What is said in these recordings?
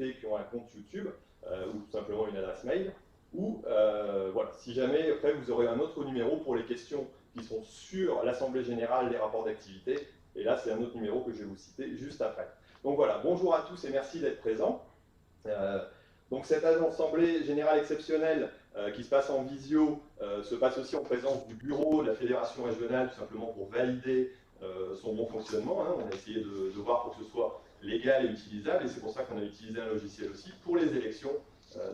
connectés qui ont un compte YouTube ou tout simplement une adresse mail. Ou voilà, si jamais après vous aurez un autre numéro pour les questions qui sont sur l'Assemblée Générale des rapports d'activité. Et là, c'est un autre numéro que je vais vous citer juste après. Donc voilà, bonjour à tous et merci d'être présents. Donc cette Assemblée Générale exceptionnelle qui se passe en visio se passe aussi en présence du bureau de la Fédération régionale, tout simplement pour valider son bon fonctionnement. Hein. On a essayé de voir pour que ce soit légal et utilisable, et c'est pour ça qu'on a utilisé un logiciel aussi pour les élections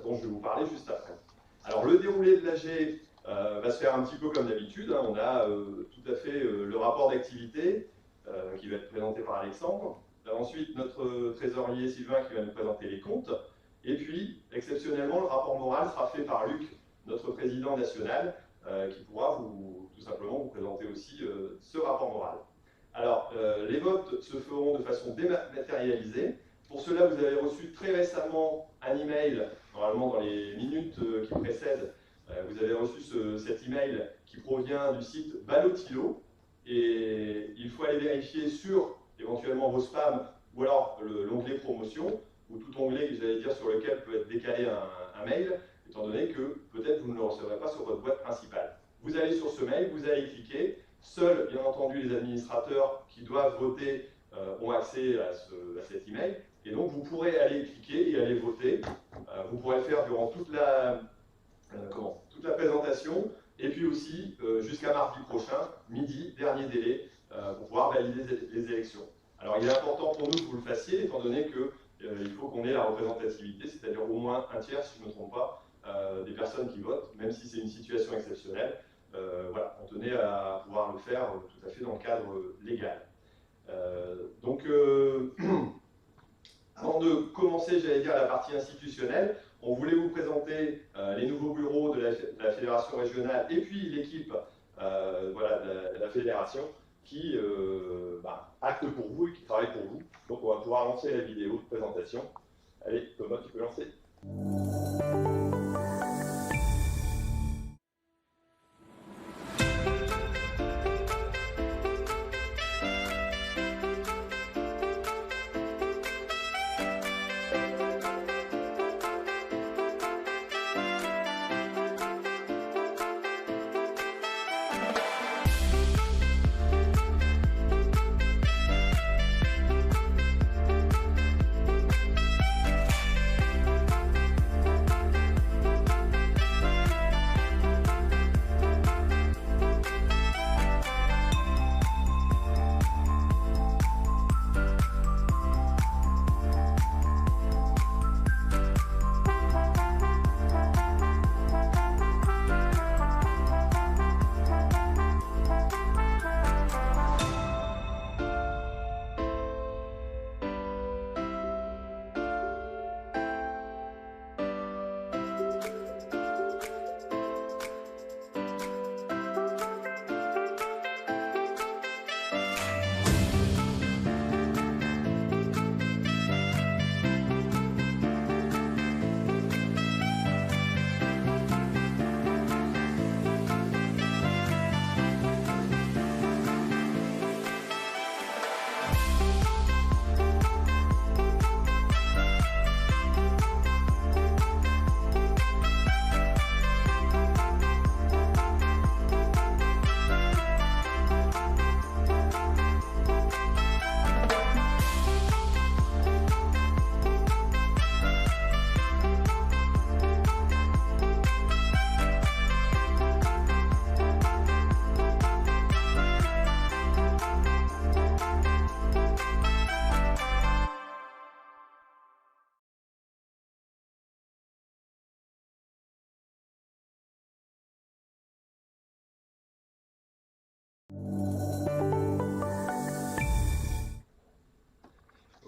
dont je vais vous parler juste après. Alors le déroulé de l'AG va se faire un petit peu comme d'habitude. Hein. On a tout à fait le rapport d'activité qui va être présenté par Alexandre. Ensuite, notre trésorier Sylvain qui va nous présenter les comptes. Et puis, exceptionnellement, le rapport moral sera fait par Luc, notre président national, qui pourra tout simplement vous présenter aussi ce rapport moral. Alors, les votes se feront de façon dématérialisée. Pour cela, vous avez reçu très récemment un email, normalement dans les minutes qui précèdent, vous avez reçu cet email qui provient du site Ballotilo. Et il faut aller vérifier sur éventuellement vos spams ou alors l'onglet promotion ou tout onglet, j'allais dire, sur lequel peut être décalé un mail, étant donné que peut-être vous ne le recevrez pas sur votre boîte principale. Vous allez sur ce mail, vous allez cliquer. Seuls, bien entendu, les administrateurs qui doivent voter ont accès à cet email. Et donc, vous pourrez aller cliquer et aller voter. Vous pourrez le faire durant toute la présentation. Et puis aussi, jusqu'à mardi prochain, midi, dernier délai, pour pouvoir valider les élections. Alors, il est important pour nous que vous le fassiez, étant donné qu'il faut qu'on ait la représentativité, c'est-à-dire au moins un tiers, si je ne me trompe pas, des personnes qui votent, même si c'est une situation exceptionnelle. Voilà, on tenait à pouvoir le faire tout à fait dans le cadre légal. Avant de commencer, j'allais dire, la partie institutionnelle, on voulait vous présenter les nouveaux bureaux de la Fédération régionale et puis l'équipe voilà, de la Fédération qui acte pour vous et qui travaille pour vous. Donc on va pouvoir lancer la vidéo de présentation. Allez, Thomas, tu peux lancer.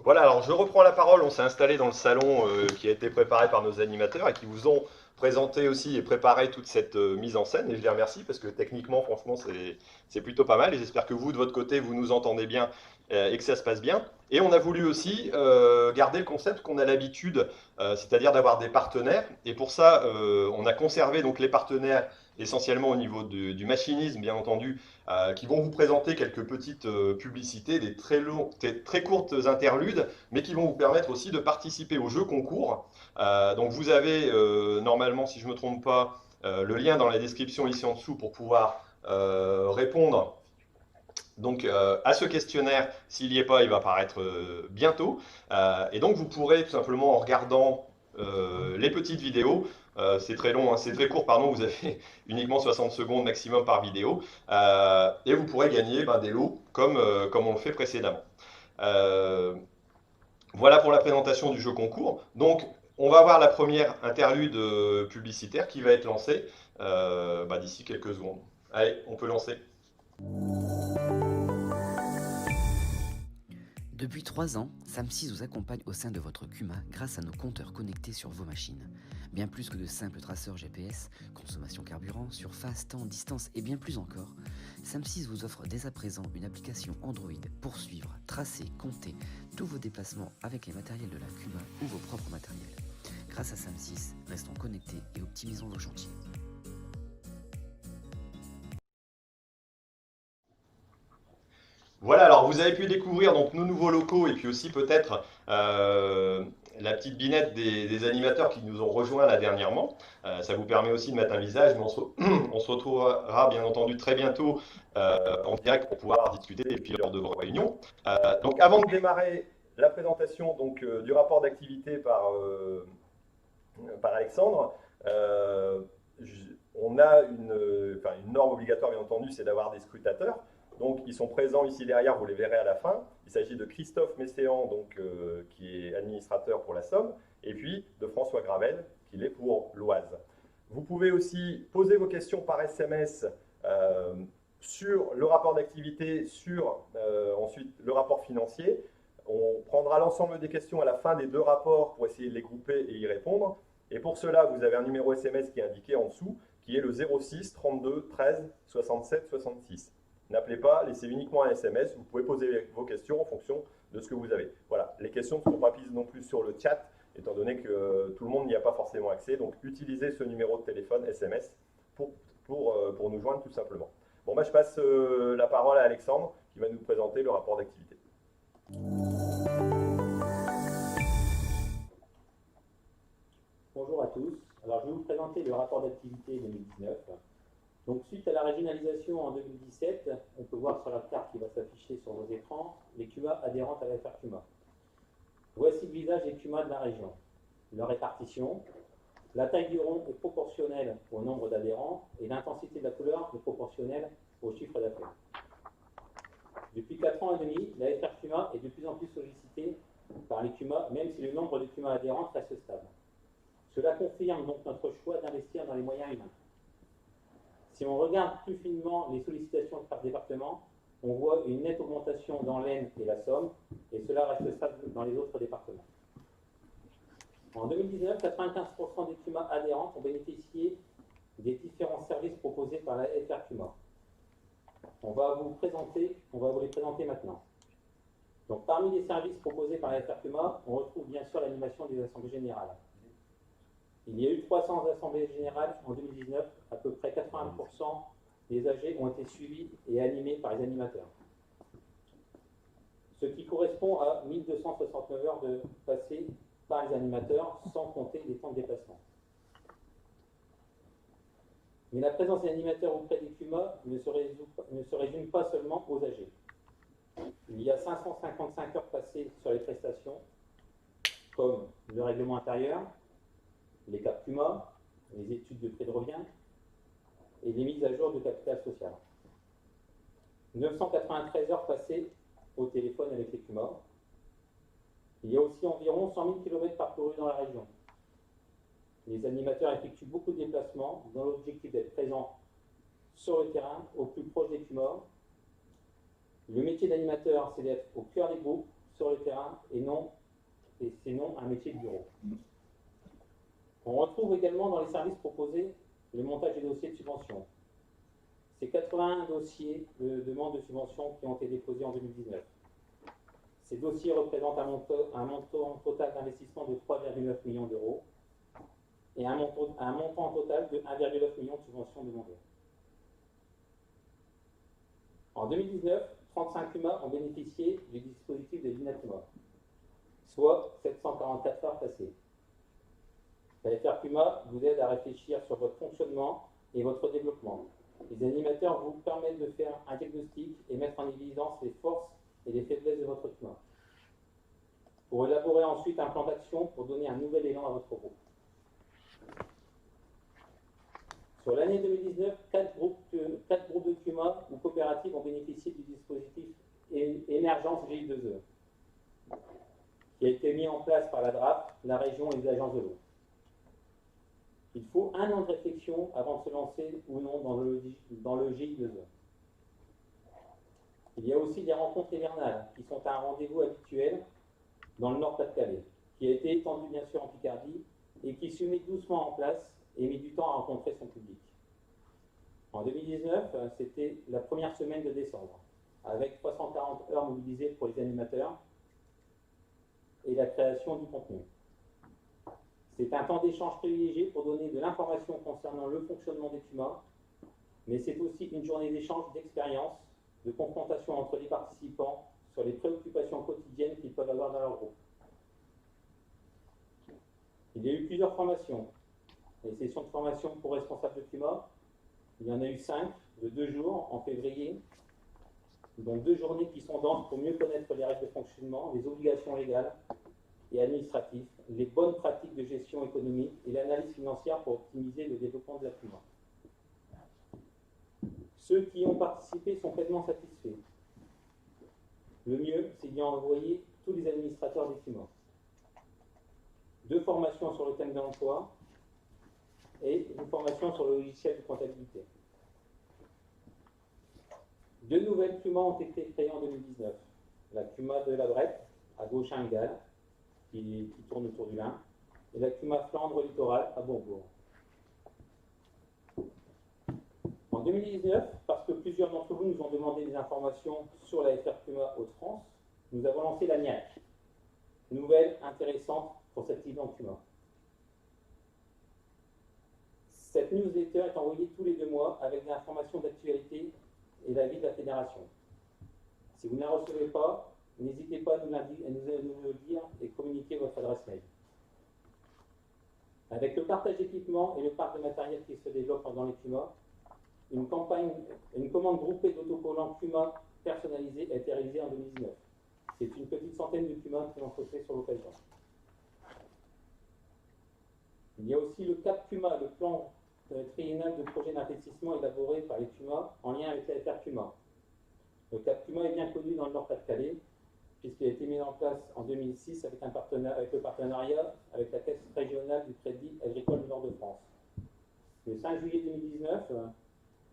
Voilà, alors je reprends la parole. On s'est installé dans le salon qui a été préparé par nos animateurs et qui vous ont présenté aussi et préparé toute cette mise en scène. Et je les remercie parce que techniquement, franchement, c'est plutôt pas mal. Et j'espère que vous, de votre côté, vous nous entendez bien et que ça se passe bien. Et on a voulu aussi garder le concept qu'on a l'habitude, c'est-à-dire d'avoir des partenaires. Et pour ça, on a conservé donc les partenaires essentiellement au niveau du machinisme, bien entendu, qui vont vous présenter quelques petites publicités, des très courtes interludes, mais qui vont vous permettre aussi de participer au jeu concours. Donc vous avez normalement, si je ne me trompe pas, le lien dans la description ici en dessous pour pouvoir répondre donc, à ce questionnaire. S'il n'y est pas, il va apparaître bientôt. Et donc vous pourrez tout simplement, en regardant les petites vidéos, c'est très long, hein, c'est très court, pardon, vous avez uniquement 60 secondes maximum par vidéo, et vous pourrez gagner des lots comme on le fait précédemment. Voilà pour la présentation du jeu concours. Donc, on va voir la première interlude publicitaire qui va être lancée d'ici quelques secondes. Allez, on peut lancer. Depuis 3 ans, SAM6 vous accompagne au sein de votre CUMA grâce à nos compteurs connectés sur vos machines. Bien plus que de simples traceurs GPS, consommation carburant, surface, temps, distance et bien plus encore, SAM6 vous offre dès à présent une application Android pour suivre, tracer, compter tous vos déplacements avec les matériels de la CUMA ou vos propres matériels. Grâce à SAM6, restons connectés et optimisons vos chantiers. Voilà, alors vous avez pu découvrir donc nos nouveaux locaux et puis aussi peut-être la petite binette des animateurs qui nous ont rejoints là dernièrement. Ça vous permet aussi de mettre un visage, mais on se retrouvera bien entendu très bientôt en direct pour pouvoir discuter et puis lors de vos réunions. Donc avant de démarrer la présentation du rapport d'activité par Alexandre, on a une norme obligatoire bien entendu, c'est d'avoir des scrutateurs. Donc, ils sont présents ici derrière, vous les verrez à la fin. Il s'agit de Christophe Messéan, qui est administrateur pour la Somme, et puis de François Gravel, qui l'est pour l'Oise. Vous pouvez aussi poser vos questions par SMS sur le rapport d'activité, sur ensuite le rapport financier. On prendra l'ensemble des questions à la fin des 2 rapports pour essayer de les grouper et y répondre. Et pour cela, vous avez un numéro SMS qui est indiqué en dessous, qui est le 06 32 13 67 66. N'appelez pas, laissez uniquement un SMS. Vous pouvez poser vos questions en fonction de ce que vous avez. Voilà, les questions ne seront pas prises non plus sur le chat, étant donné que tout le monde n'y a pas forcément accès. Donc, utilisez ce numéro de téléphone SMS pour nous joindre tout simplement. Bon, je passe la parole à Alexandre qui va nous présenter le rapport d'activité. Bonjour à tous. Alors, je vais vous présenter le rapport d'activité 2019. Donc, suite à la régionalisation en 2017, on peut voir sur la carte qui va s'afficher sur vos écrans les CUMA adhérentes à la FR CUMA. Voici le visage des CUMA de la région. Leur répartition. La taille du rond est proportionnelle au nombre d'adhérents et l'intensité de la couleur est proportionnelle au chiffre d'affaires. Depuis 4 ans et demi, la FR CUMA est de plus en plus sollicitée par les CUMA, même si le nombre de CUMA adhérentes reste stable. Cela confirme donc notre choix d'investir dans les moyens humains. Si on regarde plus finement les sollicitations par département, on voit une nette augmentation dans l'Aisne et la Somme, et cela reste stable dans les autres départements. En 2019, 95% des CUMA adhérentes ont bénéficié des différents services proposés par la FR CUMA. On va vous les présenter maintenant. Donc, parmi les services proposés par la FR CUMA, on retrouve bien sûr l'animation des assemblées générales. Il y a eu 300 assemblées générales en 2019, à peu près 80% des AG ont été suivis et animés par les animateurs. Ce qui correspond à 1269 heures de passées par les animateurs, sans compter les temps de déplacement. Mais la présence des animateurs auprès des CUMA ne se résume pas seulement aux AG. Il y a 555 heures passées sur les prestations, comme le règlement intérieur, les CAP CUMA, les études de prix de revient et les mises à jour de capital social. 993 heures passées au téléphone avec les CUMA. Il y a aussi environ 100 000 km parcourus dans la région. Les animateurs effectuent beaucoup de déplacements dans l'objectif d'être présents sur le terrain, au plus proche des CUMA. Le métier d'animateur, c'est d'être au cœur des groupes, sur le terrain, et c'est non un métier de bureau. On retrouve également dans les services proposés le montage des dossiers de subvention. C'est 81 dossiers de demande de subvention qui ont été déposés en 2019. Ces dossiers représentent un montant total d'investissement de 3,9 millions d'euros et un montant total de 1,9 million de subventions demandées. En 2019, 35 CUMA ont bénéficié du dispositif de l'INACUMA, soit 744 heures passées. La FR CUMA vous aide à réfléchir sur votre fonctionnement et votre développement. Les animateurs vous permettent de faire un diagnostic et mettre en évidence les forces et les faiblesses de votre CUMA, pour élaborer ensuite un plan d'action pour donner un nouvel élan à votre groupe. Sur l'année 2019, 4 groupes de CUMA ou coopératives ont bénéficié du dispositif Émergence GI2E, qui a été mis en place par la DRAP, la région et les agences de l'eau. Il faut 1 an de réflexion avant de se lancer ou non dans le GI2E. Il y a aussi des rencontres hivernales qui sont un rendez-vous habituel dans le Nord-Pas-de-Calais, qui a été étendu bien sûr en Picardie et qui se met doucement en place et met du temps à rencontrer son public. En 2019, c'était la première semaine de décembre, avec 340 heures mobilisées pour les animateurs et la création du contenu. C'est un temps d'échange privilégié pour donner de l'information concernant le fonctionnement des CUMA, mais c'est aussi une journée d'échange d'expérience, de confrontation entre les participants sur les préoccupations quotidiennes qu'ils peuvent avoir dans leur groupe. Il y a eu plusieurs formations. Les sessions de formation pour responsables de CUMA, il y en a eu 5 de 2 jours en février, donc 2 journées qui sont denses pour mieux connaître les règles de fonctionnement, les obligations légales et administratives, les bonnes pratiques de gestion économique et l'analyse financière pour optimiser le développement de la CUMA. Ceux qui ont participé sont pleinement satisfaits. Le mieux, c'est d'y envoyer tous les administrateurs des CUMA. 2 formations sur le thème de l'emploi et une formation sur le logiciel de comptabilité. 2 nouvelles CUMA ont été créées en 2019. La CUMA de la Brette, à Gauchin-Galles, qui tourne autour du Lin, et la CUMA Flandre Littoral, à Bourbourg. En 2019, parce que plusieurs d'entre vous nous ont demandé des informations sur la FR CUMA Hauts-de-France, nous avons lancé la NIAC, nouvelle intéressante pour cette client CUMA. Cette newsletter est envoyée tous les 2 mois avec des informations d'actualité et l'avis de la fédération. Si vous ne la recevez pas, n'hésitez pas à nous le dire et communiquer votre adresse mail. Avec le partage d'équipements et le parc de matériel qui se développe dans les CUMA, une commande groupée d'autocollants CUMA personnalisés a été réalisée en 2019. C'est une petite centaine de CUMA qui l'ont fait sur l'occasion. Il y a aussi le CAP CUMA, le plan triennal de projet d'investissement élaboré par les CUMA en lien avec la FR CUMA. Le CAP CUMA est bien connu dans le Nord-Pas-de-Calais, puisqu'il a été mis en place en 2006 avec le partenariat avec la Caisse régionale du Crédit agricole du Nord-de-France. Le 5 juillet 2019,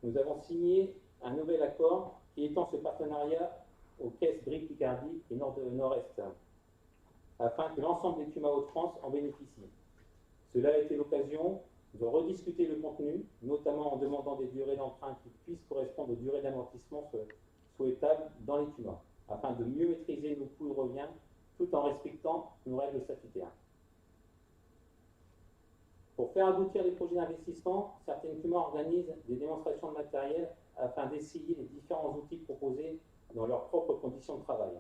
nous avons signé un nouvel accord qui étend ce partenariat aux caisses Briques Picardie et Nord-Est, afin que l'ensemble des CUMA Hauts-de-France en bénéficient. Cela a été l'occasion de rediscuter le contenu, notamment en demandant des durées d'emprunt qui puissent correspondre aux durées d'amortissement souhaitables dans les CUMA, afin de mieux maîtriser nos coûts de revient tout en respectant nos règles statutaires. Pour faire aboutir les projets d'investissement, certaines CUMA organisent des démonstrations de matériel afin d'essayer les différents outils proposés dans leurs propres conditions de travail.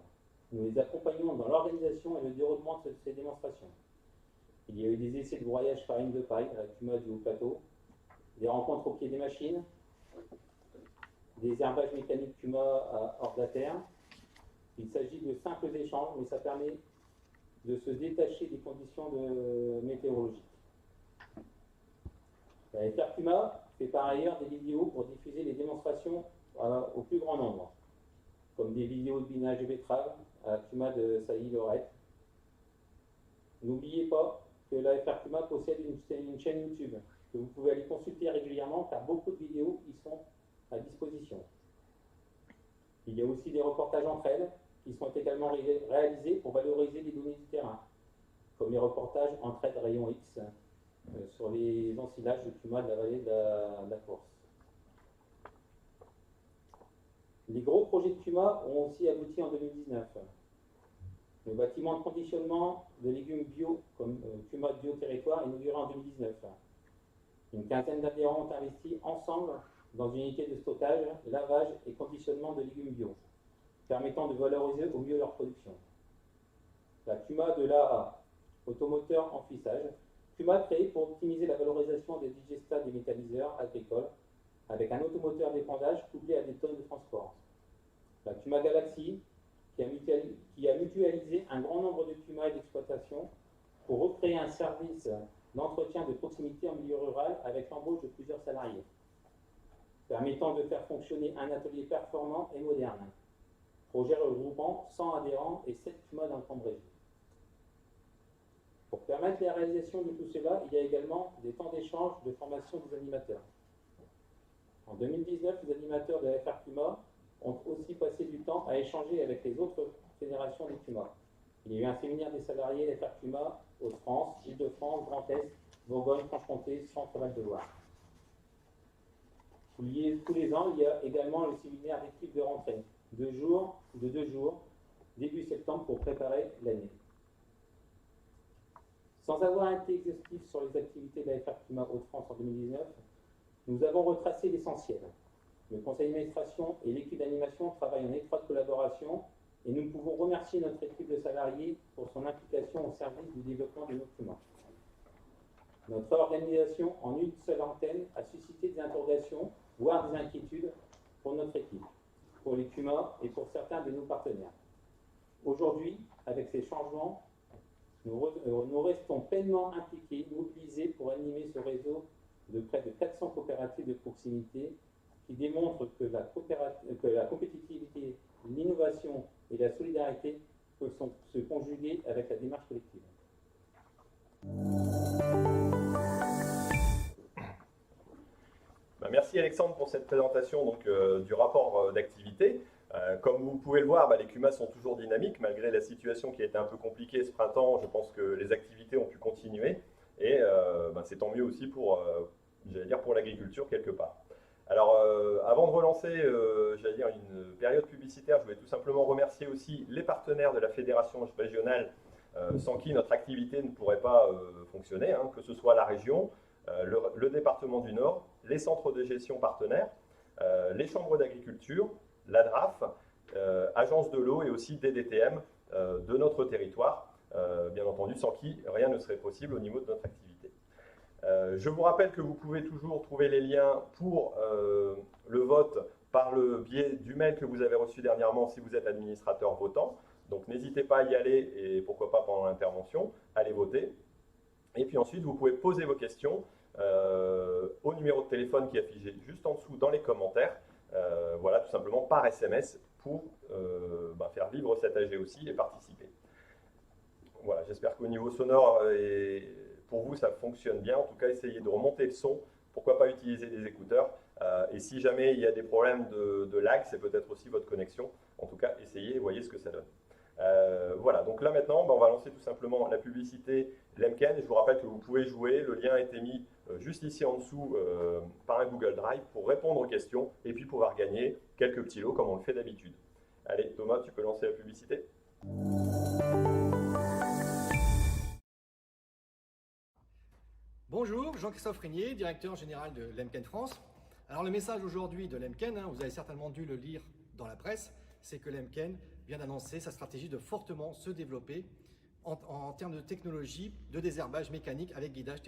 Nous les accompagnons dans l'organisation et le déroulement de ces démonstrations. Il y a eu des essais de broyage farine de paille à la CUMA du Haut-Plateau, des rencontres au pied des machines, des herbages mécaniques CUMA hors de la terre. Il s'agit de simples échanges, mais ça permet de se détacher des conditions météorologiques. La FR CUMA fait par ailleurs des vidéos pour diffuser les démonstrations au plus grand nombre, comme des vidéos de binage de betterave à la CUMA de Sailly-Lorette. N'oubliez pas que la FR CUMA possède une chaîne YouTube que vous pouvez aller consulter régulièrement car beaucoup de vidéos y sont à disposition. Il y a aussi des reportages entre elles qui sont également réalisés pour valoriser les données du terrain, comme les reportages Entraide Rayon X sur les ensilages de CUMA de la vallée de la Course. Les gros projets de CUMA ont aussi abouti en 2019. Le bâtiment de conditionnement de légumes bio, comme CUMA territoire inauguré en 2019. Une quinzaine d'adhérents ont investi ensemble dans une unité de stockage, lavage et conditionnement de légumes bio, permettant de valoriser au mieux leur production. La CUMA de l'AA, automoteur en flissage, CUMA créé pour optimiser la valorisation des digestats des méthaniseurs agricoles avec un automoteur d'épandage couplé à des tonnes de transport. La CUMA Galaxy, qui a mutualisé un grand nombre de CUMA et d'exploitation pour recréer un service d'entretien de proximité en milieu rural avec l'embauche de plusieurs salariés, permettant de faire fonctionner un atelier performant et moderne. Projet regroupant 100 adhérents et 7 CUMA dans le Cambrésis. Pour permettre la réalisation de tout cela, il y a également des temps d'échange de formation des animateurs. En 2019, les animateurs de la FR CUMA ont aussi passé du temps à échanger avec les autres fédérations des CUMA. Il y a eu un séminaire des salariés FR CUMA, Hauts-de-France, Île-de-France, Grand Est, Bourgogne, Franche-Comté, Centre-Val de Loire. Tous les ans, il y a également le séminaire d'équipe de rentrée, de 2 jours, début septembre pour préparer l'année. Sans avoir été exhaustif sur les activités de la FR CUMA Hauts-de-France en 2019, nous avons retracé l'essentiel. Le conseil d'administration et l'équipe d'animation travaillent en étroite collaboration et nous pouvons remercier notre équipe de salariés pour son implication au service du développement de nos CUMA. Notre organisation en une seule antenne a suscité des interrogations, voire des inquiétudes pour notre équipe, pour les CUMA et pour certains de nos partenaires. Aujourd'hui, avec ces changements, nous restons pleinement impliqués, mobilisés pour animer ce réseau de près de 400 coopératives de proximité qui démontrent que la compétitivité, l'innovation et la solidarité peuvent se conjuguer avec la démarche collective. Merci Alexandre pour cette présentation donc, du rapport d'activité. Comme vous pouvez le voir, les CUMA sont toujours dynamiques malgré la situation qui a été un peu compliquée ce printemps. Je pense que les activités ont pu continuer et c'est tant mieux aussi pour, pour l'agriculture quelque part. Alors, avant de relancer, une période publicitaire, je voulais tout simplement remercier aussi les partenaires de la fédération régionale, sans qui notre activité ne pourrait pas fonctionner, que ce soit la région, le département du Nord, les centres de gestion partenaires, les chambres d'agriculture, la DRAF, agence de l'eau et aussi DDTM de notre territoire, bien entendu, sans qui rien ne serait possible au niveau de notre activité. Je vous rappelle que vous pouvez toujours trouver les liens pour le vote par le biais du mail que vous avez reçu dernièrement si vous êtes administrateur votant. Donc n'hésitez pas à y aller et pourquoi pas pendant l'intervention, allez voter. Et puis ensuite, vous pouvez poser vos questions au numéro de téléphone qui est affiché juste en dessous dans les commentaires. Voilà, tout simplement par SMS pour faire vivre cet AG aussi et participer. Voilà, j'espère qu'au niveau sonore pour vous ça fonctionne bien. En tout cas, essayez de remonter le son. Pourquoi pas utiliser des écouteurs. Et si jamais il y a des problèmes de lag, c'est peut-être aussi votre connexion. En tout cas, essayez et voyez ce que ça donne. Voilà, donc là maintenant, on va lancer tout simplement la publicité Lemken. Je vous rappelle que vous pouvez jouer. Le lien a été mis juste ici en dessous par un Google Drive pour répondre aux questions et puis pouvoir gagner quelques petits lots comme on le fait d'habitude. Allez, Thomas, tu peux lancer la publicité. Bonjour, Jean-Christophe Régnier, directeur général de Lemken France. Alors le message aujourd'hui de Lemken, vous avez certainement dû le lire dans la presse, c'est que Lemken vient d'annoncer sa stratégie de fortement se développer en termes de technologie de désherbage mécanique avec guidage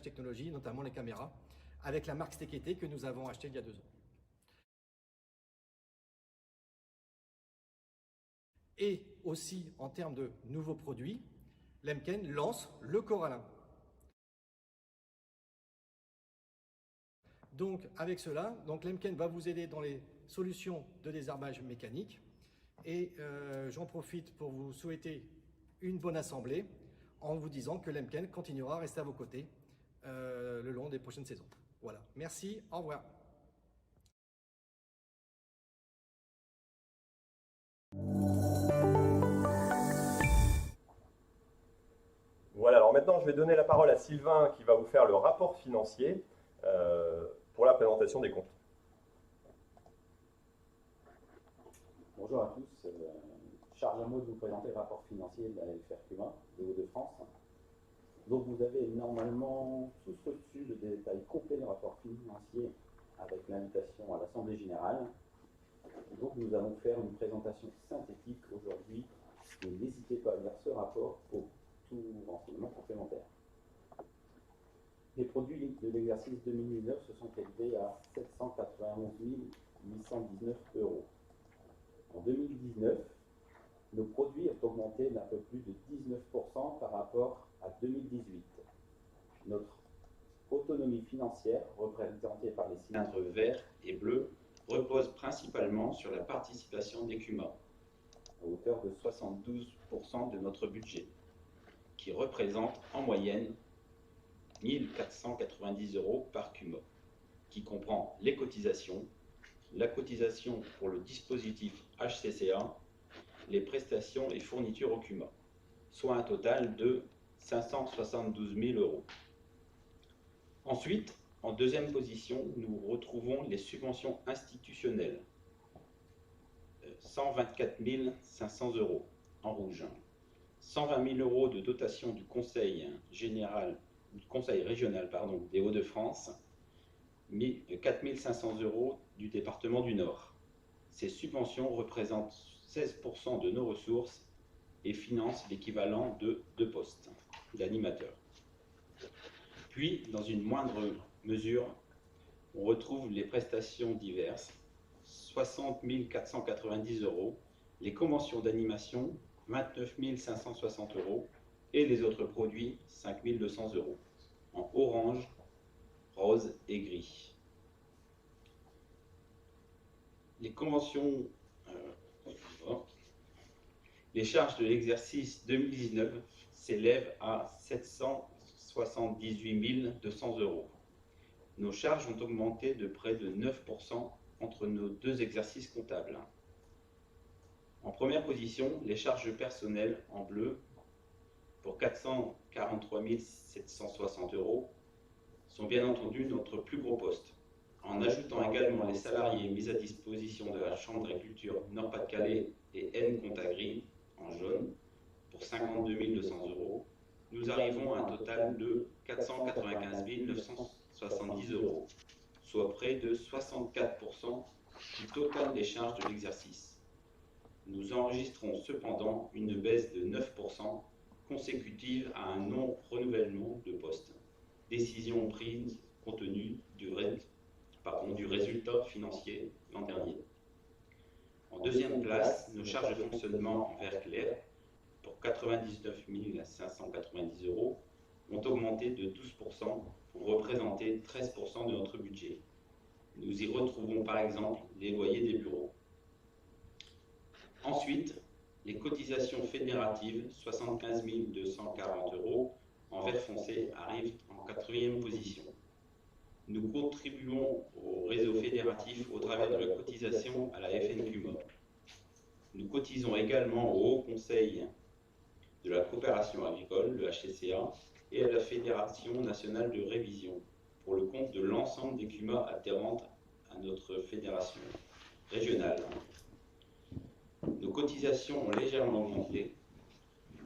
technologie, notamment les caméras, avec la marque Stekete que nous avons achetée il y a 2 ans. Et aussi en termes de nouveaux produits, Lemken lance le Corallin. Donc avec cela, Lemken va vous aider dans les solutions de désherbage mécanique et j'en profite pour vous souhaiter une bonne assemblée en vous disant que Lemken continuera à rester à vos côtés le long des prochaines saisons. Voilà, merci, au revoir. Voilà, alors maintenant je vais donner la parole à Sylvain qui va vous faire le rapport financier pour la présentation des comptes. Bonjour à tous, charge à moi de vous présenter le rapport financier de la FR CUMA de Hauts-de-France. Donc vous avez normalement tous reçu le détail complet du rapport financier avec l'invitation à l'Assemblée Générale. Donc nous allons faire une présentation synthétique aujourd'hui et n'hésitez pas à lire ce rapport pour tout renseignement complémentaire. Les produits de l'exercice 2019 se sont élevés à 791 819 €. En 2019, nos produits ont augmenté d'un peu plus de 19% par rapport à 2018. Notre autonomie financière, représentée par les cylindres verts et bleus, repose principalement sur la participation d'Ecuma, à hauteur de 72% de notre budget, qui représente en moyenne 1 490 € par CUMA, qui comprend les cotisations, la cotisation pour le dispositif HCCA, les prestations et fournitures au CUMA, soit un total de 572 000 €. Ensuite, en deuxième position, nous retrouvons les subventions institutionnelles, 124 500 € en rouge, 120 000 € de dotation du Conseil régional des Hauts-de-France, 4 500 € du département du Nord. Ces subventions représentent 16% de nos ressources et financent l'équivalent de 2 postes d'animateurs. Puis, dans une moindre mesure, on retrouve les prestations diverses, 60 490 €, les conventions d'animation, 29 560 € et les autres produits, 5 200 €, en orange, rose et gris. Les conventions, les charges de l'exercice 2019 s'élèvent à 778 200 €. Nos charges ont augmenté de près de 9% entre nos deux exercices comptables. En première position, les charges personnelles en bleu pour 443 760 € sont bien entendu notre plus gros poste. En ajoutant également les salariés mis à disposition de la Chambre d'agriculture Nord-Pas-de-Calais et N-Contagri en jaune pour 52 200 €, nous arrivons à un total de 495 970 €, soit près de 64% du total des charges de l'exercice. Nous enregistrons cependant une baisse de 9% consécutive à un non-renouvellement de poste. Décision prise compte tenu du résultat financier l'an dernier. En deuxième place, nos charges de fonctionnement en vert clair pour 99 590 € ont augmenté de 12% pour représenter 13% de notre budget. Nous y retrouvons par exemple les loyers des bureaux. Ensuite, les cotisations fédératives, 75 240 € en vert foncé, arrivent en 4e position. Nous contribuons au réseau fédératif au travers de la cotisation à la FNCUMA. Nous cotisons également au Haut Conseil de la coopération agricole, le HCCA, et à la Fédération nationale de révision, pour le compte de l'ensemble des CUMA adhérentes à notre fédération régionale. Nos cotisations ont légèrement augmenté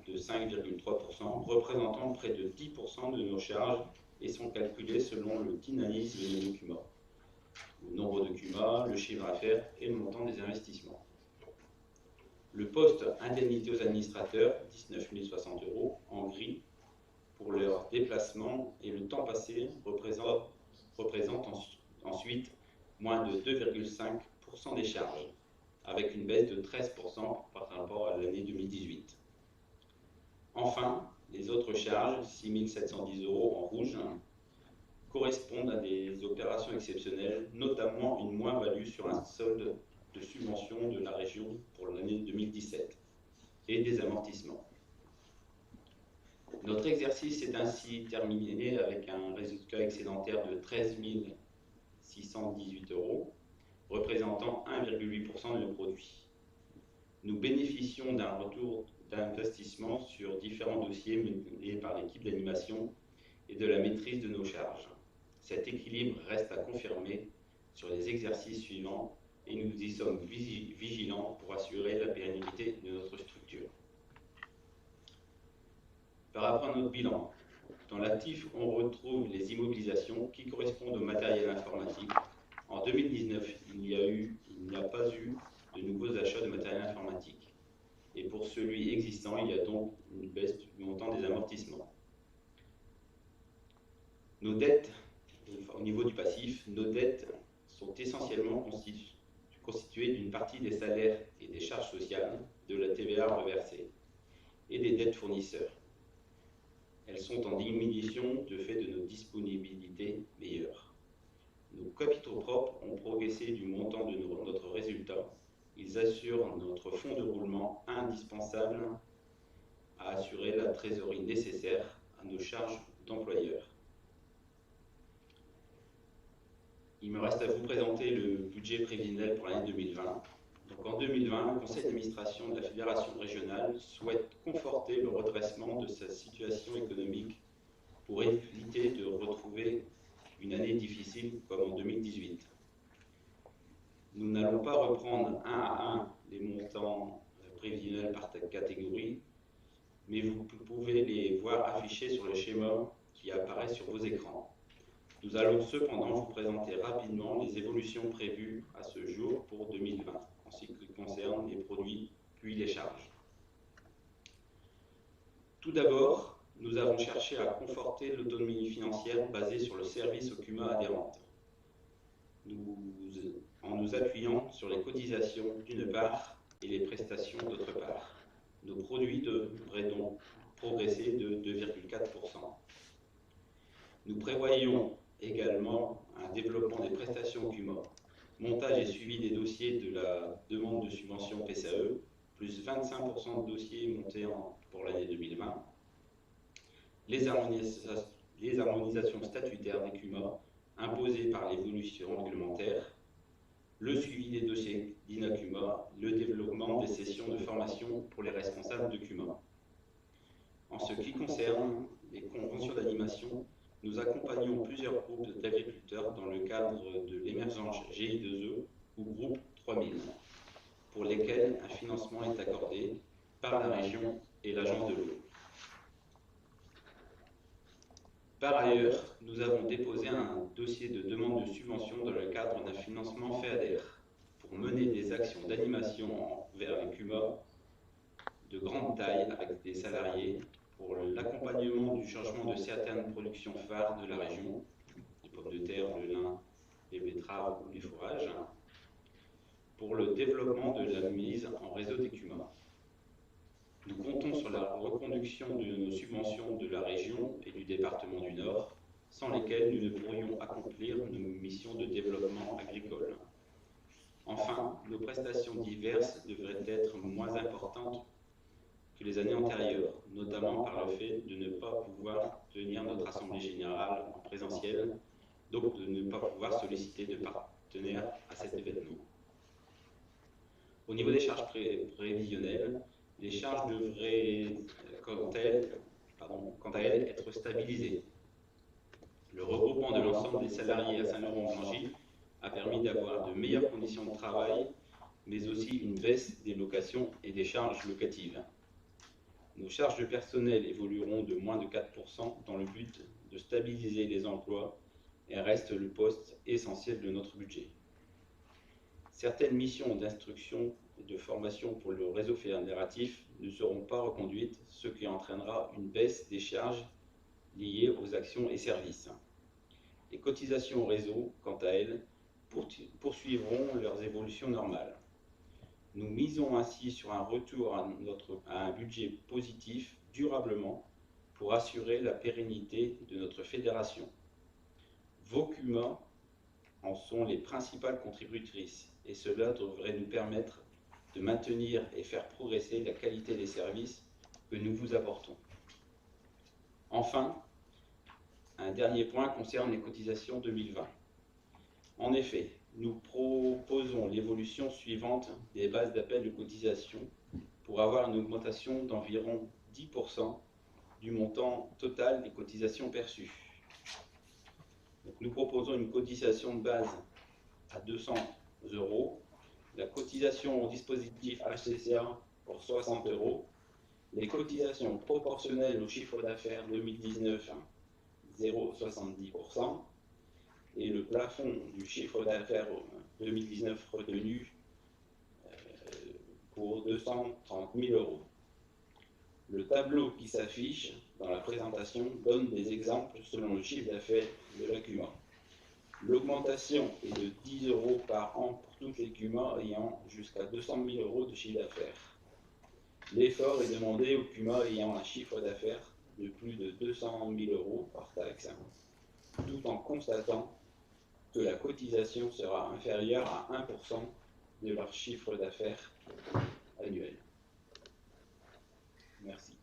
de 5,3%, représentant près de 10% de nos charges et sont calculées selon le dynamisme de nos CUMA, le nombre de CUMA, le chiffre d'affaires et le montant des investissements. Le poste indemnité aux administrateurs, 19 060 € en gris, pour leur déplacement et le temps passé représente ensuite moins de 2,5% des charges, avec une baisse de 13% par rapport à l'année 2018. Enfin, les autres charges, 6 710 € en rouge, correspondent à des opérations exceptionnelles, notamment une moins-value sur un solde de subvention de la région pour l'année 2017 et des amortissements. Notre exercice est ainsi terminé avec un résultat excédentaire de 13 618 €, représentant 1,8% de nos produits. Nous bénéficions d'un retour d'investissement sur différents dossiers menés par l'équipe d'animation et de la maîtrise de nos charges. Cet équilibre reste à confirmer sur les exercices suivants et nous y sommes vigilants pour assurer la pérennité de notre structure. Par rapport à notre bilan, Dans l'actif, on retrouve les immobilisations qui correspondent au matériel informatique. En 2019, il n'y a pas eu de nouveaux achats de matériel informatique. Et pour celui existant, il y a donc une baisse du montant des amortissements. Nos dettes, au niveau du passif, nos dettes sont essentiellement constituées d'une partie des salaires et des charges sociales, de la TVA reversée et des dettes fournisseurs. Elles sont en diminution de fait de nos disponibilités meilleures. Nos capitaux propres ont progressé du montant de notre résultat. Ils assurent notre fonds de roulement indispensable à assurer la trésorerie nécessaire à nos charges d'employeur. Il me reste à vous présenter le budget prévisionnel pour l'année 2020. Donc en 2020, le conseil d'administration de la Fédération régionale souhaite conforter le redressement de sa situation économique pour éviter de retrouver une année difficile comme en 2018. Nous n'allons pas reprendre un à un les montants prévisionnels par catégorie, mais vous pouvez les voir affichés sur le schéma qui apparaît sur vos écrans. Nous allons cependant vous présenter rapidement les évolutions prévues à ce jour pour 2020, en ce qui concerne les produits puis les charges. Tout d'abord, nous avons cherché à conforter l'autonomie financière basée sur le service aux CUMA adhérentes, en nous appuyant sur les cotisations d'une part et les prestations d'autre part. Nos produits devraient donc progresser de 2,4%. Nous prévoyons également un développement des prestations CUMA, montage et suivi des dossiers de la demande de subvention PCAE, plus 25% de dossiers montés pour l'année 2020, les harmonisations statutaires des CUMA imposées par l'évolution réglementaire, le suivi des dossiers d'INACUMA, le développement des sessions de formation pour les responsables de CUMA. En ce qui concerne les conventions d'animation, nous accompagnons plusieurs groupes d'agriculteurs dans le cadre de l'émergence GI2E ou groupe 3000, pour lesquels un financement est accordé par la région et l'agence de l'eau. Par ailleurs, nous avons déposé un dossier de demande de subvention dans le cadre d'un financement FEADER pour mener des actions d'animation vers les CUMA de grande taille avec des salariés pour l'accompagnement du changement de certaines productions phares de la région, les pommes de terre, le lin, les betteraves ou les fourrages, pour le développement de la mise en réseau des CUMA. Nous comptons sur la reconduction de nos subventions de la région et du département du Nord, sans lesquelles nous ne pourrions accomplir nos missions de développement agricole. Enfin, nos prestations diverses devraient être moins importantes que les années antérieures, notamment par le fait de ne pas pouvoir tenir notre assemblée générale en présentiel, donc de ne pas pouvoir solliciter de partenaires à cet événement. Au niveau des charges prévisionnelles, les charges devraient, quant à elles, être stabilisées. Le regroupement de l'ensemble des salariés à Saint-Laurent-Blangy a permis d'avoir de meilleures conditions de travail, mais aussi une baisse des locations et des charges locatives. Nos charges de personnel évolueront de moins de 4% dans le but de stabiliser les emplois et restent le poste essentiel de notre budget. Certaines missions d'instruction et de formation pour le réseau fédératif ne seront pas reconduites, ce qui entraînera une baisse des charges liées aux actions et services. Les cotisations au réseau, quant à elles, poursuivront leurs évolutions normales. Nous misons ainsi sur un retour à un budget positif durablement pour assurer la pérennité de notre fédération. Vos CUMA en sont les principales contributrices et cela devrait nous permettre de maintenir et faire progresser la qualité des services que nous vous apportons. Enfin, un dernier point concerne les cotisations 2020. En effet, nous proposons l'évolution suivante des bases d'appel de cotisation pour avoir une augmentation d'environ 10% du montant total des cotisations perçues. Donc, nous proposons une cotisation de base à 200 €, la cotisation au dispositif HCCA pour 60 €, les cotisations proportionnelles au chiffre d'affaires 2019 0,70% et le plafond du chiffre d'affaires 2019 retenu pour 230 000 euros. Le tableau qui s'affiche dans la présentation donne des exemples selon le chiffre d'affaires de la CUMA. L'augmentation est de 10 euros par an pour toutes les CUMA ayant jusqu'à 200 000 euros de chiffre d'affaires. L'effort est demandé aux CUMA ayant un chiffre d'affaires de plus de 200 000 euros par taxe, tout en constatant que la cotisation sera inférieure à 1% de leur chiffre d'affaires annuel. Merci.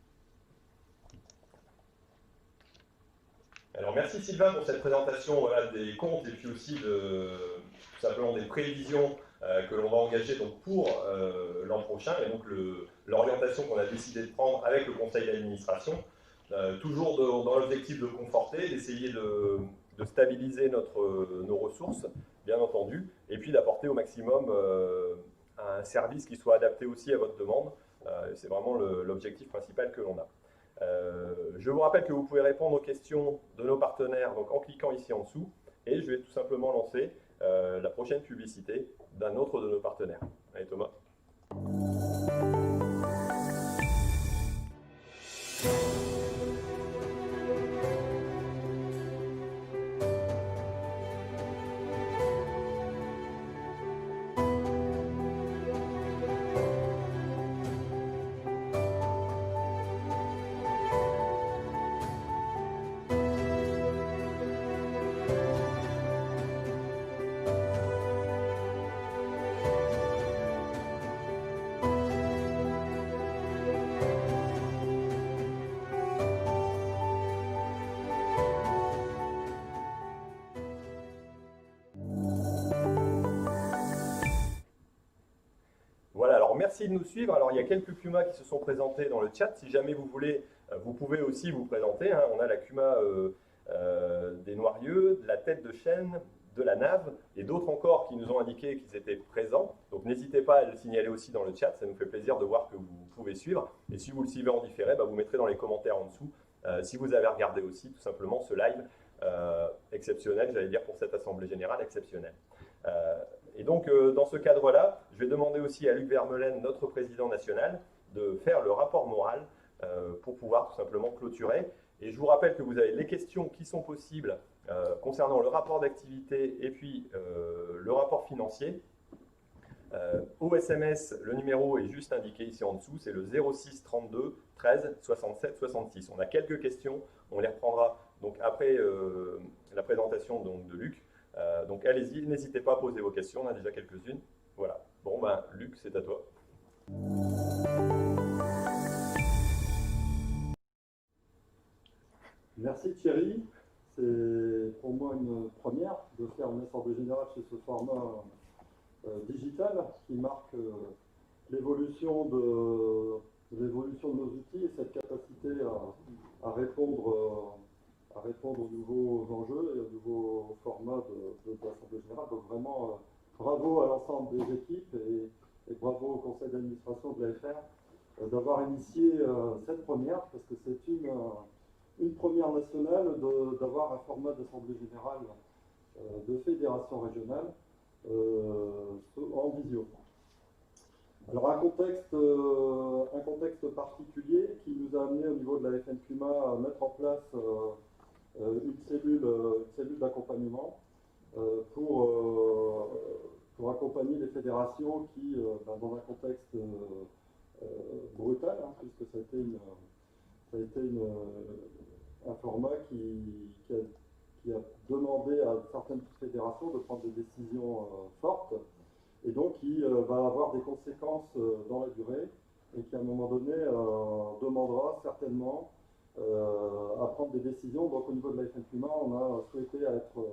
Alors merci Sylvain pour cette présentation voilà, des comptes et puis aussi tout simplement des prévisions que l'on va engager donc, pour l'an prochain et donc l'orientation qu'on a décidé de prendre avec le conseil d'administration, toujours dans l'objectif de conforter, d'essayer de stabiliser nos ressources, bien entendu, et puis d'apporter au maximum un service qui soit adapté aussi à votre demande. C'est vraiment l'objectif principal que l'on a. Je vous rappelle que vous pouvez répondre aux questions de nos partenaires donc en cliquant ici en dessous et je vais tout simplement lancer la prochaine publicité d'un autre de nos partenaires. Allez Thomas. Merci de nous suivre. Alors, il y a quelques CUMA qui se sont présentés dans le chat. Si jamais vous voulez, vous pouvez aussi vous présenter. On a la CUMA des Noirieux, de la Tête de Chêne, de la Nave et d'autres encore qui nous ont indiqué qu'ils étaient présents. Donc, n'hésitez pas à le signaler aussi dans le chat. Ça nous fait plaisir de voir que vous pouvez suivre. Et si vous le suivez en différé, vous mettrez dans les commentaires en dessous si vous avez regardé aussi tout simplement ce live exceptionnel, j'allais dire pour cette Assemblée Générale exceptionnelle. Et donc, dans ce cadre-là, je vais demander aussi à Luc Vermeulen, notre président national, de faire le rapport moral pour pouvoir tout simplement clôturer. Et je vous rappelle que vous avez les questions qui sont possibles concernant le rapport d'activité et puis le rapport financier. Au SMS, le numéro est juste indiqué ici en dessous, c'est le 06 32 13 67 66. On a quelques questions, on les reprendra donc après la présentation donc, de Luc. Donc allez-y, n'hésitez pas à poser vos questions, on a déjà quelques-unes. Voilà. Bon, Luc, c'est à toi. Merci Thierry. C'est pour moi une première de faire une assemblée générale chez ce format digital qui marque l'évolution de nos outils et cette capacité à répondre aux nouveaux enjeux et aux nouveaux formats de l'Assemblée générale. Donc vraiment, bravo à l'ensemble des équipes et bravo au conseil d'administration de l'AFR d'avoir initié cette première, parce que c'est une première nationale d'avoir un format d'Assemblée générale de fédération régionale en visio. Alors un contexte particulier qui nous a amené au niveau de la FNCUMA à mettre en place une cellule d'accompagnement pour accompagner les fédérations qui, dans un contexte brutal, puisque ça a été un format qui a demandé à certaines fédérations de prendre des décisions fortes et donc qui va avoir des conséquences dans la durée et qui à un moment donné demandera certainement à prendre des décisions. Donc au niveau de la FNCUMA, on a souhaité être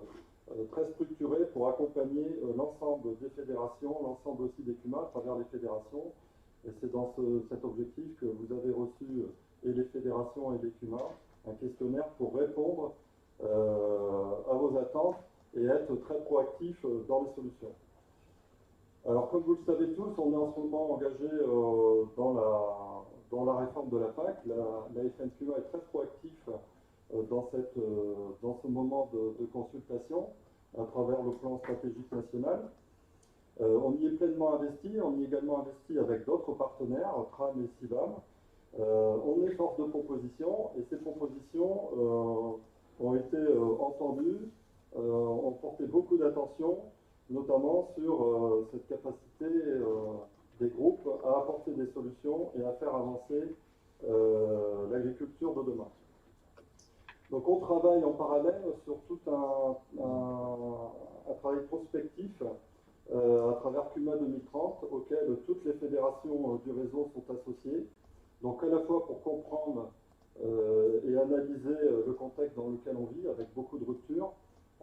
très structuré pour accompagner l'ensemble des fédérations, l'ensemble aussi des CUMA à travers les fédérations. Et c'est dans cet objectif que vous avez reçu, et les fédérations et les CUMA, un questionnaire pour répondre à vos attentes et être très proactif dans les solutions. Alors comme vous le savez tous, on est en ce moment engagé dans la réforme de la PAC. La FNCUMA est très proactif dans ce moment de consultation à travers le plan stratégique national. On y est pleinement investi, on y est également investi avec d'autres partenaires, TRAN et CIVAM. On est force de proposition et ces propositions ont été entendues, ont porté beaucoup d'attention, notamment sur cette capacité des groupes à apporter des solutions et à faire avancer l'agriculture de demain. Donc on travaille en parallèle sur tout un travail prospectif à travers CUMA 2030, auquel toutes les fédérations du réseau sont associées. Donc à la fois pour comprendre et analyser le contexte dans lequel on vit, avec beaucoup de ruptures,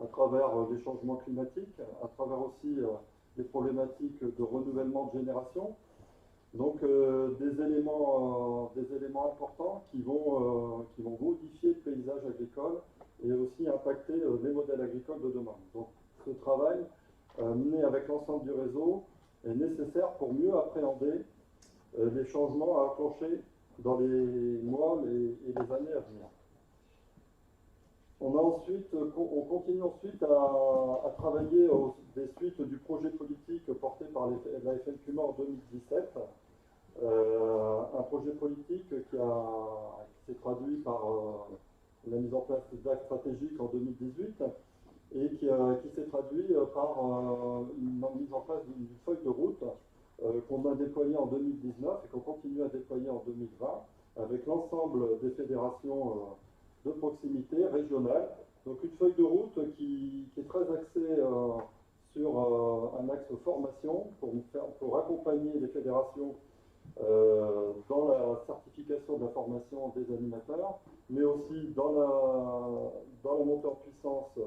à travers les changements climatiques, à travers aussi les problématiques de renouvellement de génération. Donc des éléments importants qui vont modifier le paysage agricole et aussi impacter les modèles agricoles de demain. Donc ce travail mené avec l'ensemble du réseau est nécessaire pour mieux appréhender les changements à enclencher dans les mois et les années à venir. On continue ensuite à travailler des suites du projet politique porté par la FNCUMA en 2017. Un projet politique qui s'est traduit par la mise en place d'actes stratégiques en 2018 et qui s'est traduit par une mise en place d'une feuille de route qu'on a déployée en 2019 et qu'on continue à déployer en 2020 avec l'ensemble des fédérations de proximité régionales. Donc une feuille de route qui est très axée sur un axe formation pour accompagner les fédérations dans la certification de la formation des animateurs, mais aussi dans la montée en puissance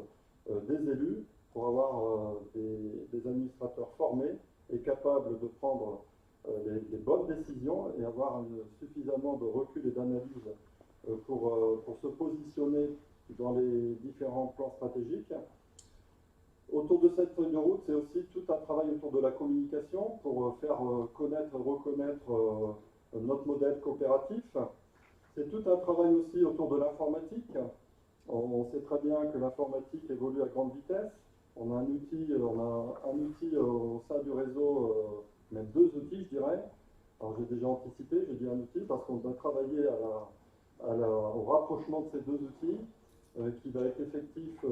des élus pour avoir des administrateurs formés et capables de prendre les bonnes décisions et avoir suffisamment de recul et d'analyse pour se positionner dans les différents plans stratégiques. Autour de cette feuille de route, c'est aussi tout un travail autour de la communication pour faire connaître, reconnaître notre modèle coopératif. C'est tout un travail aussi autour de l'informatique. On sait très bien que l'informatique évolue à grande vitesse. On a un outil au sein du réseau, même deux outils, je dirais. Alors j'ai déjà anticipé, j'ai dit un outil parce qu'on doit travailler au rapprochement de ces deux outils qui va être effectif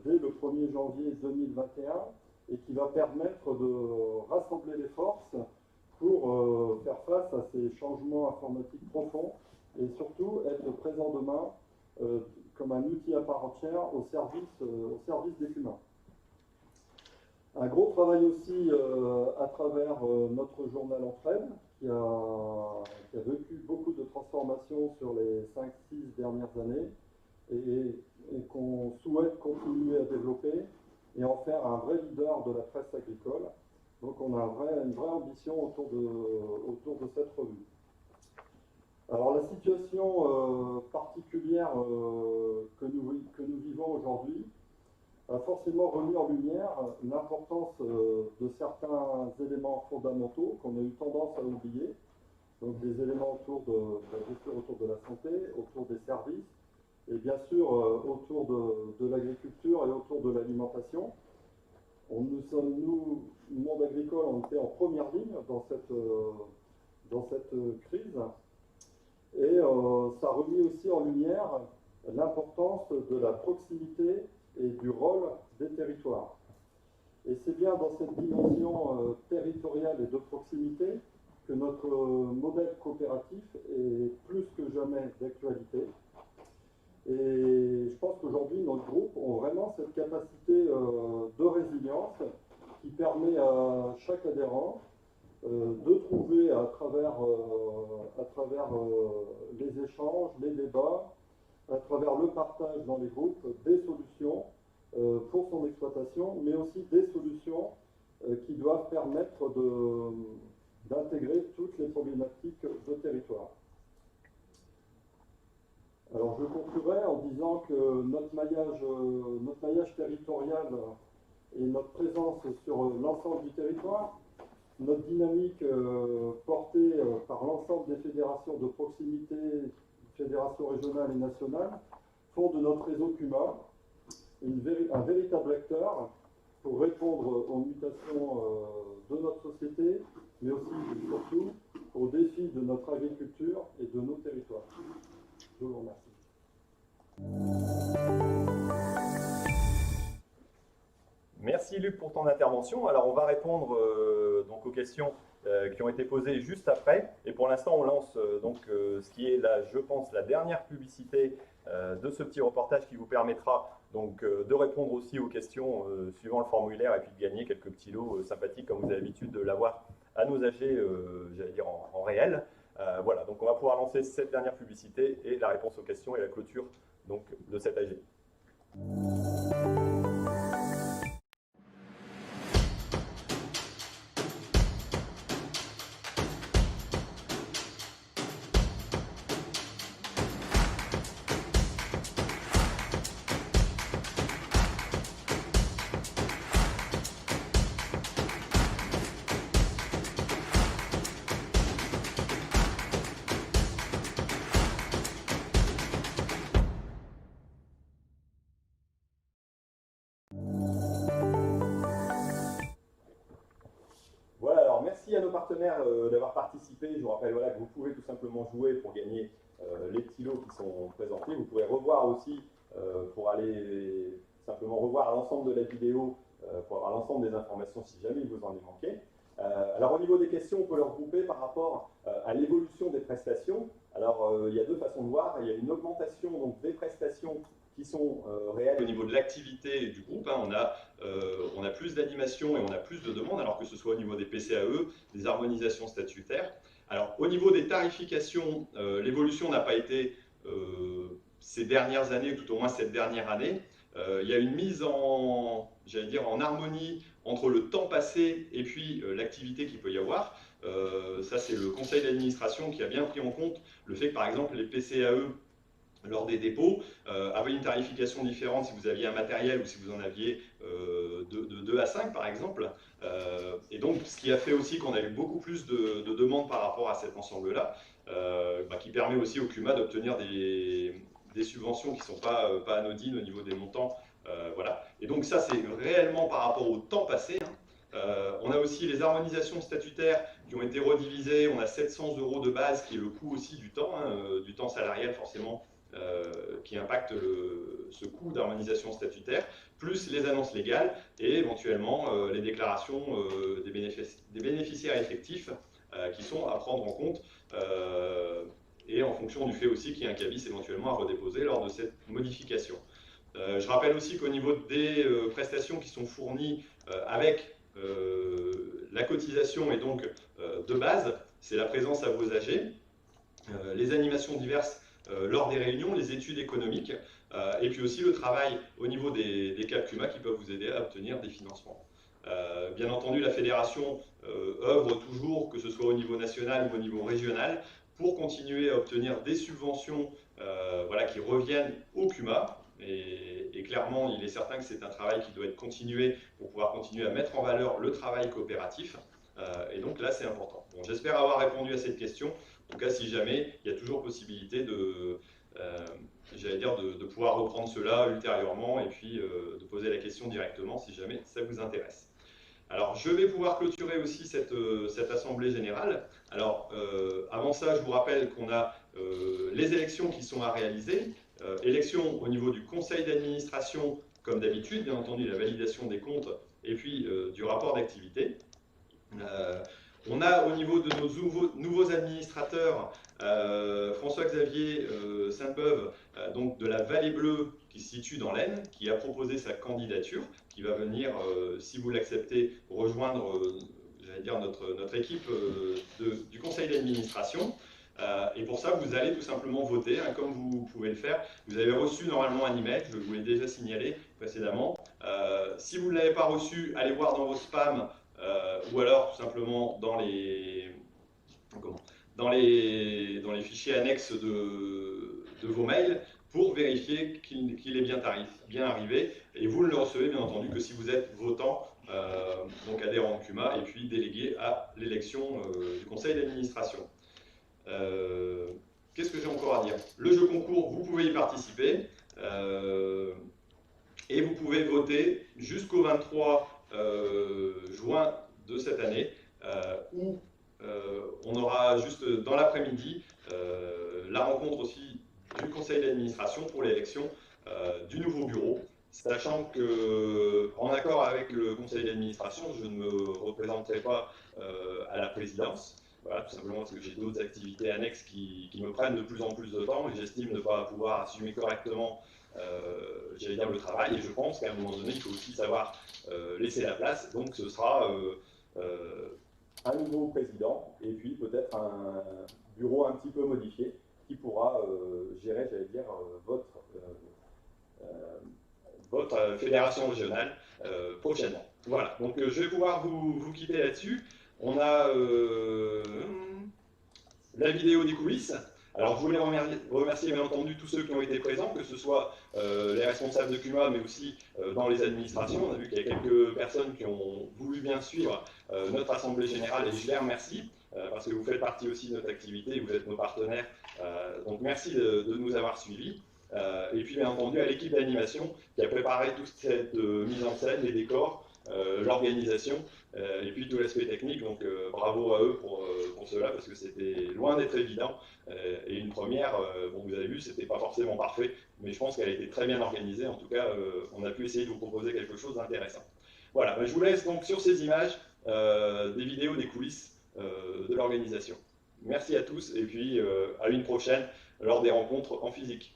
dès le 1er janvier 2021 et qui va permettre de rassembler les forces pour faire face à ces changements informatiques profonds et surtout être présent demain comme un outil à part entière au service des humains. Un gros travail aussi à travers notre journal Entraide qui a vécu beaucoup de transformations sur les 5-6 dernières années et qu'on souhaite continuer à développer et en faire un vrai leader de la presse agricole. Donc on a une vraie ambition autour de cette revue. Alors la situation particulière que nous vivons aujourd'hui a forcément remis en lumière l'importance de certains éléments fondamentaux qu'on a eu tendance à oublier. Donc des éléments autour de la santé, autour des services, et bien sûr autour de l'agriculture et autour de l'alimentation. Nous, le monde agricole, on était en première ligne dans cette crise. Et ça a remis aussi en lumière l'importance de la proximité et du rôle des territoires. Et c'est bien dans cette dimension territoriale et de proximité que notre modèle coopératif est plus que jamais d'actualité. Et je pense qu'aujourd'hui, notre groupe a vraiment cette capacité de résilience qui permet à chaque adhérent de trouver à travers les échanges, les débats, à travers le partage dans les groupes, des solutions pour son exploitation, mais aussi des solutions qui doivent permettre d'intégrer toutes les problématiques de territoire. Alors je conclurai en disant que notre maillage territorial et notre présence sur l'ensemble du territoire, notre dynamique portée par l'ensemble des fédérations de proximité fédérations régionales et nationales, font de notre réseau CUMA un véritable acteur pour répondre aux mutations de notre société, mais aussi et surtout aux défis de notre agriculture et de nos territoires. Je vous remercie. Merci Luc pour ton intervention. Alors on va répondre donc aux questions qui ont été posées juste après. Et pour l'instant on lance ce qui est là, je pense, la dernière publicité de ce petit reportage qui vous permettra donc de répondre aussi aux questions suivant le formulaire et puis de gagner quelques petits lots sympathiques comme vous avez l'habitude de l'avoir à nos AG, j'allais dire en réel. Voilà, donc on va pouvoir lancer cette dernière publicité et la réponse aux questions et la clôture donc, de cette AG. Merci à nos partenaires d'avoir participé. Je vous rappelle que vous pouvez tout simplement jouer pour gagner les petits lots qui sont présentés. Vous pourrez revoir aussi pour aller simplement revoir l'ensemble de la vidéo pour avoir l'ensemble des informations si jamais il vous en est manqué. Alors au niveau des questions, on peut les regrouper par rapport à l'évolution des prestations. Alors il y a deux façons de voir. Il y a une augmentation donc, des prestations qui sont réelles au niveau de l'activité du groupe. On a plus d'animation et on a plus de demandes, alors que ce soit au niveau des PCAE, des harmonisations statutaires. Alors au niveau des tarifications, l'évolution n'a pas été ces dernières années, tout au moins cette dernière année. Il y a une mise en harmonie entre le temps passé et puis l'activité qu'il peut y avoir. Ça, c'est le conseil d'administration qui a bien pris en compte le fait que, par exemple, les PCAE, lors des dépôts, avaient une tarification différente si vous aviez un matériel ou si vous en aviez de 2 à 5, par exemple. Et donc, ce qui a fait aussi qu'on a eu beaucoup plus de demandes par rapport à cet ensemble-là, qui permet aussi au CUMA d'obtenir des subventions qui ne sont pas anodines au niveau des montants. Voilà. Et donc ça, c'est réellement par rapport au temps passé. On a aussi les harmonisations statutaires qui ont été redivisées. On a 700 € de base, qui est le coût aussi du temps salarial forcément, qui impacte ce coût d'harmonisation statutaire, plus les annonces légales et éventuellement les déclarations des bénéficiaires effectifs qui sont à prendre en compte. Et en fonction du fait aussi qu'il y a un cabis éventuellement à redéposer lors de cette modification. Je rappelle aussi qu'au niveau des prestations qui sont fournies avec la cotisation et donc de base, c'est la présence à vos AG, les animations diverses lors des réunions, les études économiques et puis aussi le travail au niveau des CAP CUMA qui peuvent vous aider à obtenir des financements. Bien entendu, la fédération œuvre toujours, que ce soit au niveau national ou au niveau régional, pour continuer à obtenir des subventions qui reviennent au CUMA. Et clairement, il est certain que c'est un travail qui doit être continué pour pouvoir continuer à mettre en valeur le travail coopératif. Et donc là, c'est important. Bon, j'espère avoir répondu à cette question. En tout cas, si jamais, il y a toujours possibilité de pouvoir reprendre cela ultérieurement et puis de poser la question directement si jamais ça vous intéresse. Alors, je vais pouvoir clôturer aussi cette assemblée générale. Alors, avant ça, je vous rappelle qu'on a les élections qui sont à réaliser. Élections au niveau du conseil d'administration, comme d'habitude, bien entendu, la validation des comptes et puis du rapport d'activité. On a au niveau de nos nouveaux administrateurs, François-Xavier Sainte-Beuve, donc de la Vallée Bleue, qui se situe dans l'Aisne, qui a proposé sa candidature, qui va venir, si vous l'acceptez, rejoindre notre équipe du conseil d'administration. Et pour ça, vous allez tout simplement voter, comme vous pouvez le faire. Vous avez reçu normalement un email, je vous l'ai déjà signalé précédemment. Si vous ne l'avez pas reçu, allez voir dans vos spams ou alors tout simplement dans les fichiers annexes de vos mails pour vérifier qu'il est bien arrivé. Et vous ne le recevez bien entendu que si vous êtes votant, donc adhérent de CUMA et puis délégué à l'élection du conseil d'administration. qu'est-ce que j'ai encore à dire? Le jeu concours, vous pouvez y participer. Et vous pouvez voter jusqu'au 23 juin de cette année, où on aura juste dans l'après-midi la rencontre aussi du conseil d'administration pour l'élection du nouveau bureau, sachant que, en accord avec le conseil d'administration, je ne me représenterai pas à la présidence. Voilà, tout simplement parce que j'ai d'autres activités annexes qui me prennent de plus en plus de temps et j'estime ne pas pouvoir assumer correctement j'allais dire le travail, et je pense qu'à un moment donné, il faut aussi savoir laisser la place. Donc ce sera un nouveau président et puis peut-être un bureau un petit peu modifié qui pourra gérer, j'allais dire, votre fédération régionale prochainement. Voilà, donc je vais pouvoir vous quitter là-dessus. On a la vidéo des coulisses. Alors je voulais remercier bien entendu tous ceux qui ont été présents, que ce soit les responsables de CUMA, mais aussi dans les administrations. On a vu qu'il y a quelques personnes qui ont voulu bien suivre notre Assemblée Générale, et je les remercie, parce que vous faites partie aussi de notre activité, vous êtes nos partenaires. Donc merci de nous avoir suivis. Et puis bien entendu à l'équipe d'animation qui a préparé toute cette mise en scène, les décors, l'organisation, et puis tout l'aspect technique. Donc bravo à eux pour cela, parce que c'était loin d'être évident. Et une première, bon, vous avez vu, c'était pas forcément parfait, mais je pense qu'elle a été très bien organisée. En tout cas, on a pu essayer de vous proposer quelque chose d'intéressant. Voilà, je vous laisse donc sur ces images des vidéos des coulisses de l'organisation. Merci à tous, et puis à une prochaine lors des rencontres en physique.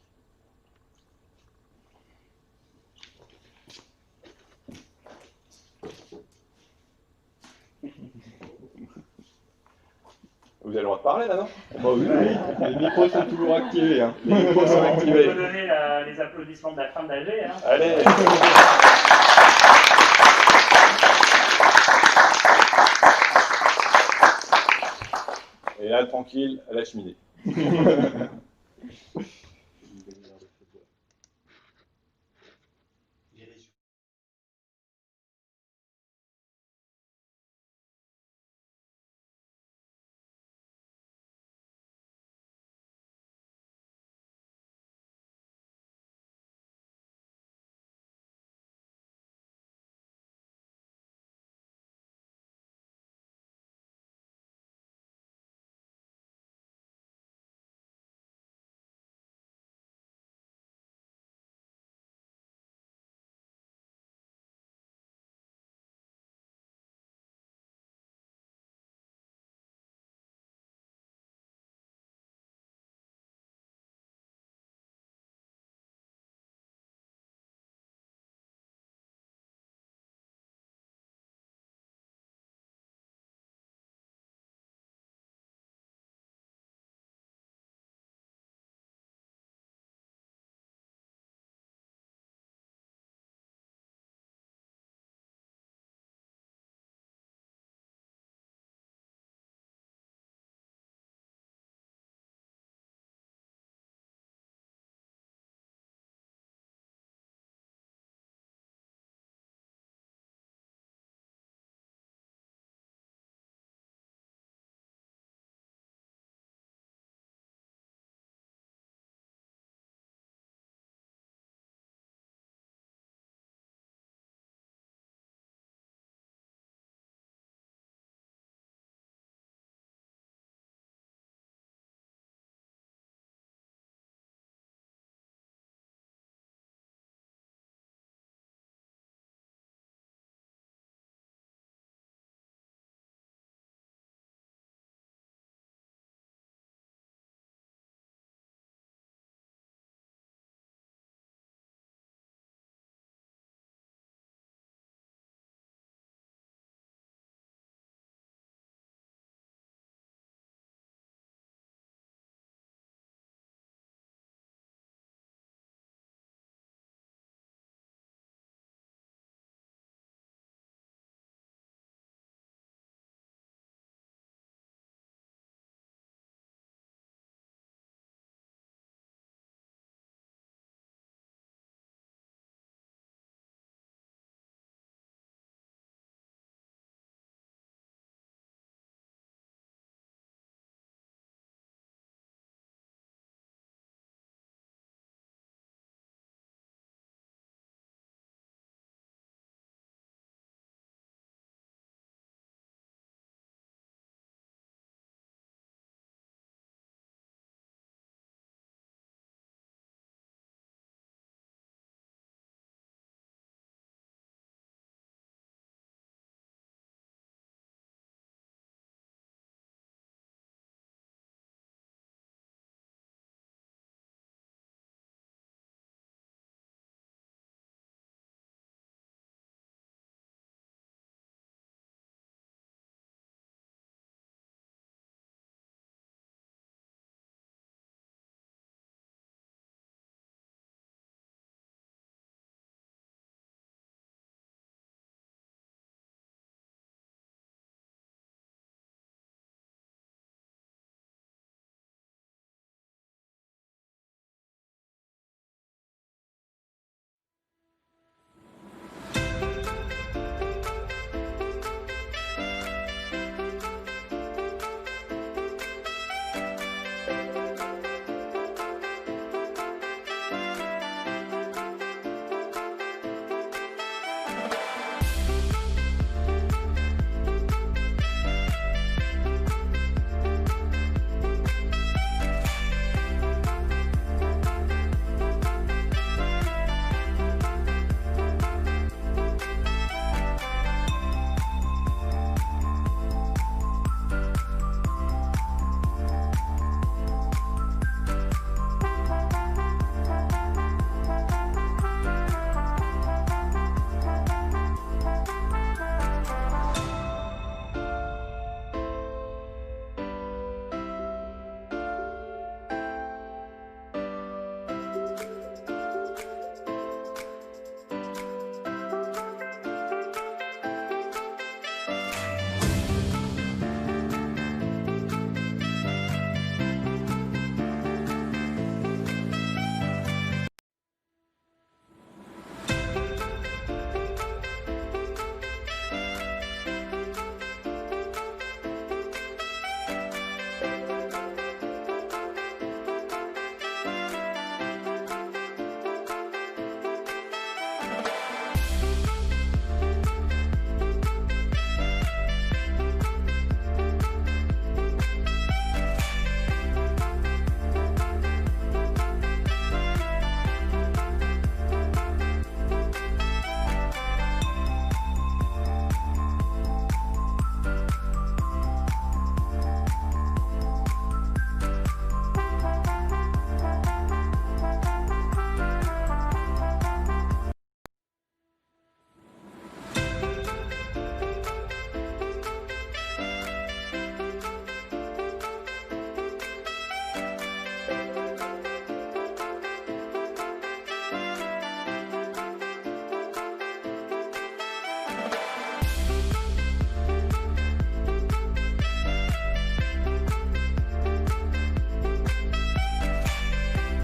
Vous avez le droit de parler là, non? Bah oui, oui, les micros sont toujours activés. Hein. Les micros sont activés. On peut donner les applaudissements de la fin d'AG. Hein. Allez. Et là, tranquille, à la cheminée.